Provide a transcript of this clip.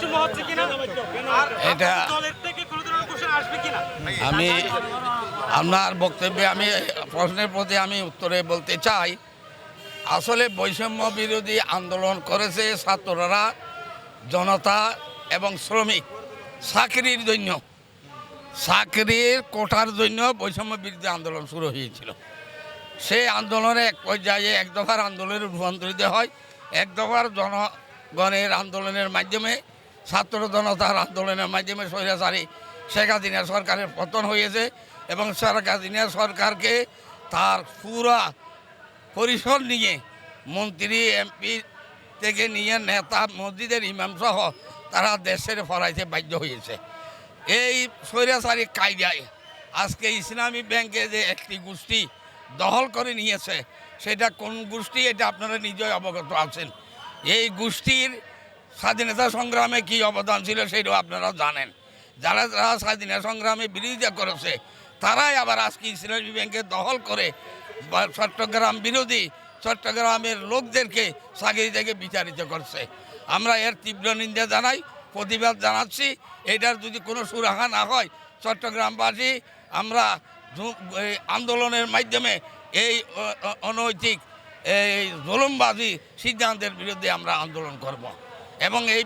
বৈষম্য হচ্ছে কিনা আর এটা দলের থেকে কোনো ধরনের ঘোষণা আসবে কিনা? আমি আপনার বক্তব্যে আমি প্রশ্নের প্রতি আমি উত্তরে বলতে চাই, আসলে বৈষম্য বিরোধী আন্দোলন করেছে ছাত্ররা, জনতা এবং শ্রমিক চাকরির জন্য, চাকরির কোটার জন্য বৈষম্য বিরোধী আন্দোলন শুরু হয়েছিল। সেই আন্দোলনে এক পর্যায়ে এক দফার আন্দোলনে রূপান্তরিত হয়। এক দফার জনগণের আন্দোলনের মাধ্যমে, ছাত্র জনতার আন্দোলনের মাধ্যমে স্বৈরাচারী শেখ হাসিনা সরকারের পতন হয়েছে এবং শেখ হাসিনা সরকারকে তার পুরা পরিসর নিয়ে মন্ত্রী এমপি থেকে নিয়ে নেতা মসজিদের ইমাম সহ তারা দেশের ফরাইতে বাধ্য হয়েছে। এই স্বৈরাচারী কায়দায় আজকে ইসলামী ব্যাংকে যে একটি গোষ্ঠী দখল করে নিয়েছে, সেটা কোন গোষ্ঠী এটা আপনারা নিজেই অবগত আছেন। এই গোষ্ঠীর স্বাধীনতা সংগ্রামে কী অবদান ছিল সেটাও আপনারা জানেন। যারা যারা স্বাধীনতা সংগ্রামে বিরোধিতা করেছে তারাই আবার আজকে ইসলামী ব্যাংকে দখল করে চট্টগ্রাম বিরোধী চট্টগ্রামের লোকদেরকে চাকরি থেকে বিচারিত করছে। আমরা এর তীব্র নিন্দা জানাই, প্রতিবাদ জানাচ্ছি। এটার যদি কোনো সুরাহা না হয়, চট্টগ্রামবাসী আমরা আন্দোলনের মাধ্যমে এই অনৈতিক এই জুলুমবাদী সিদ্ধান্তের বিরুদ্ধে আমরা আন্দোলন করব এবং এই